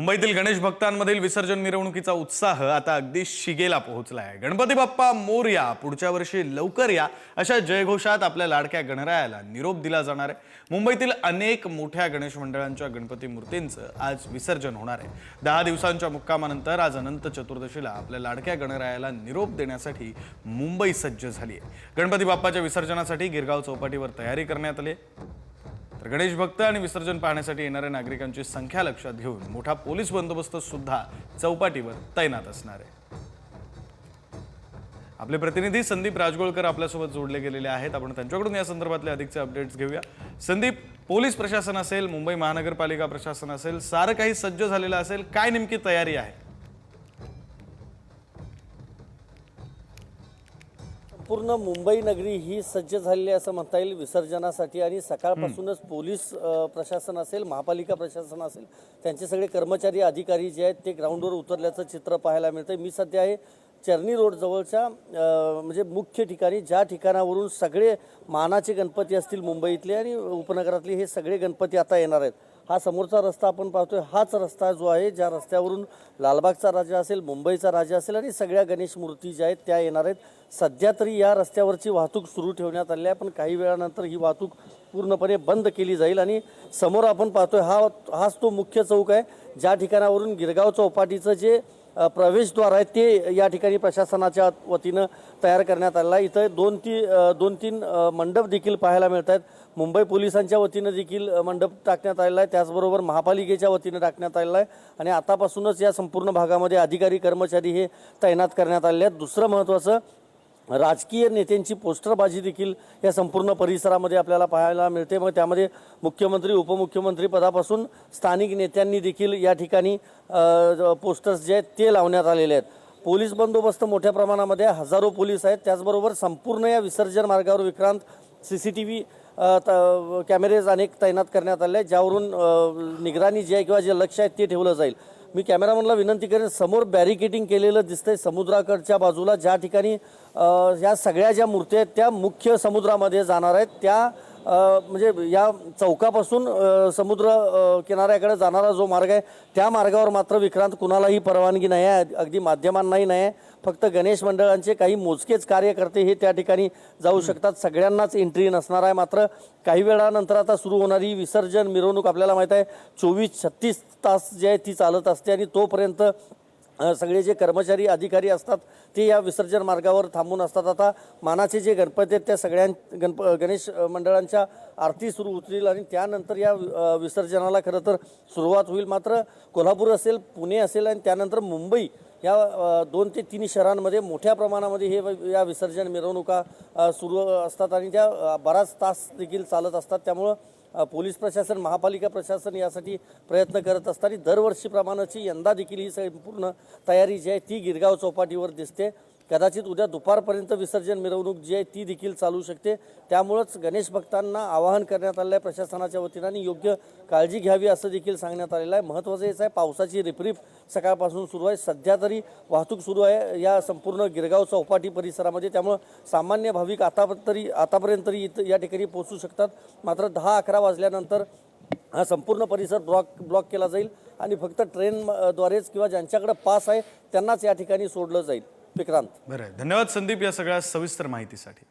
मुंबईतील गणेश भक्तांमधील विसर्जन मिरवणुकीचा उत्साह आता अगदी शिगेला पोहोचला आहे। गणपती बाप्पा मोरया, पुढच्या वर्षी लवकर या अशा जयघोषात आपल्या लाडक्या गणरायाला निरोप दिला जाणार आहे। मुंबईतील अनेक मोठ्या गणेश मंडळांच्या गणपती मूर्तींचं आज विसर्जन होणार आहे। 10 दिवसांच्या मुक्कामानंतर आज अनंत चतुर्दशीला आपल्या लाडक्या गणरायाला निरोप देण्यासाठी मुंबई सज्ज झाली आहे। गणपती बाप्पाच्या विसर्जनासाठी गिरगाव चौपाटीवर तयारी करण्यात आली आहे। तर गणेश भक्त आणि विसर्जन पाहण्यासाठी येणाऱ्या नागरिकांची संख्या लक्षात घेऊन मोठा पोलीस बंदोबस्त सुद्धा चौपाटीवर तैनात असणार आहे। आपले प्रतिनिधी संदीप राजगोळकर आपल्यासोबत जोडले गेलेले आहेत। आपण त्यांच्याकडून या संदर्भातले अधिकचे अपडेट्स घेऊया। संदीप, पोलीस प्रशासन असेल, मुंबई महानगरपालिका प्रशासन असेल, सारं काही सज्ज झालेलं असेल, काय नेमकी तयारी आहे? पूर्ण मुंबई नगरी ही सज्ज झालेली असं म्हणता येईल विसर्जनासाठी। आणि सकाळपासूनच पोलीस प्रशासन असेल, महापालिका प्रशासन असेल, त्यांचे सगळे कर्मचारी अधिकारी जे आहेत ते ग्राउंडवर उतरल्याचं चित्र पाहायला मिळतं। मी सध्या आहे चर्नी रोड जवळच्या म्हणजे मुख्य ठिकाणी, ज्या ठिकाणावरून सगळे मानाचे गणपती असतील मुंबईतले आणि उपनगरातले हे सगळे गणपती आता येणार आहेत। हा समोरचा रस्ता आपण पाहतोय, हाच रस्ता जो आहे ज्या रस्त्यावरून लालबागचा राजा असेल, मुंबईचा राजा असेल आणि सगळ्या गणेश मूर्ती ज्या आहेत त्या येणार आहेत। सध्या तरी या रस्त्यावरची वाहतूक सुरू ठेवण्यात आली आहे, पण काही वेळानंतर ही वाहतूक पूर्णपणे बंद केली जाईल। आणि समोर आपण पाहतोय हाच तो मुख्य चौक आहे, ज्या ठिकाणावरून गिरगाव चौपाटीचं जे प्रवेशद्वार आहे ते या ठिकाणी प्रशासनाच्या वतीनं तयार करण्यात आलेलं आहे। इथं दोन तीन मंडप देखील पाहायला मिळत आहेत। मुंबई पोलिसांच्या वतीनं देखील मंडप टाकण्यात आलेला आहे, त्याचबरोबर महापालिकेच्या वतीनं टाकण्यात आलेला आहे। आणि आतापासूनच या संपूर्ण भागामध्ये अधिकारी कर्मचारी हे तैनात करण्यात आलेले आहेत। दुसरं महत्त्वाचं, राजकीय नेत्यांची पोस्टरबाजी देखील या संपूर्ण परिसरामध्ये आपल्याला पाहायला मिळते। मग त्यामध्ये मुख्यमंत्री, उपमुख्यमंत्री पदापासून स्थानिक नेत्यांनी देखील या ठिकाणी पोस्टर्स जे आहेत ते लावण्यात आलेले आहेत। पोलीस बंदोबस्त मोठ्या प्रमाणामध्ये, हजारो पोलीस आहेत। त्याचबरोबर संपूर्ण या विसर्जन मार्गावर विक्रांत CCTV कॅमेरेज अनेक तैनात करण्यात आले आहेत, ज्यावरून निगराणी जी आहे किंवा जे लक्ष आहे ते ठेवलं जाईल। मी कॅमेरामनला विनंती करेन, समोर बॅरिकेडिंग केलेलं दिसतंय समुद्राकडच्या बाजूला, ज्या ठिकाणी या सगळ्या ज्या मूर्ती आहेत त्या मुख्य समुद्रामध्ये जाणार आहेत। त्या म्हणजे या चौकापासून समुद्र किनाऱ्याकडे जाणारा जो मार्ग आहे त्या मार्गावर मात्र विक्रांत कुणालाही परवानगी नाही आहे, अगदी माध्यमांनाही नाही आहे। फक्त गणेश मंडळांचे काही मोजकेच कार्यकर्ते हे त्या ठिकाणी जाऊ शकतात, सगळ्यांनाच एंट्री नसणार आहे। मात्र काही वेळानंतर आता सुरू होणारी विसर्जन मिरवणूक आपल्याला माहीत आहे 24-36 तास जे आहे ती चालत असते। आणि तोपर्यंत सगळे जे कर्मचारी अधिकारी असतात ते या विसर्जन मार्गावर थांबून असतात। आता मानाचे जे गणपती आहेत त्या सगळ्या गणेश मंडळांच्या आरती सुरू होतील आणि त्यानंतर या विसर्जनाला खरं तर सुरुवात होईल। मात्र कोल्हापूर असेल, पुणे असेल आणि त्यानंतर मुंबई या 2 ते 3 शहरांमध्ये मोठ्या प्रमाणामध्ये या विसर्जन मिरवणुका सुरू असतात आणि त्या बराच तास देखील चालत असतात। त्यामुळं पोलीस प्रशासन, महापालिका प्रशासन यासाठी प्रयत्न करत असतात। दरवर्षीप्रमाणेची यंदा देखील ही संपूर्ण तयारी जी आहे ती गिरगाव चौपाटीवर दिसते। कदाचित उद्या दुपारपर्यंत विसर्जन मिरवणूक जी आहे ती देखील चालू शकते। त्यामुळेच गणेश भक्तांना आवाहन करण्यात आलेलं आहे प्रशासनाच्या वतीनं आणि योग्य काळजी घ्यावी असं देखील सांगण्यात आलेलं आहे। महत्त्वाचं हेच आहे, पावसाची रिपरिप सकाळपासून सुरू आहे। सध्या तरी वाहतूक सुरू आहे या संपूर्ण गिरगाव चौपाटी परिसरामध्ये, त्यामुळं सामान्य भाविक आतापर्यंत तरी या ठिकाणी पोहोचू शकतात। मात्र 10-11 वाजल्यानंतर हा संपूर्ण परिसर ब्लॉक केला जाईल आणि फक्त ट्रेनद्वारेच किंवा ज्यांच्याकडे पास आहे त्यांनाच या ठिकाणी सोडलं जाईल। विक्रांत, बरं, धन्यवाद संदीप या सगळ्या सविस्तर माहितीसाठी।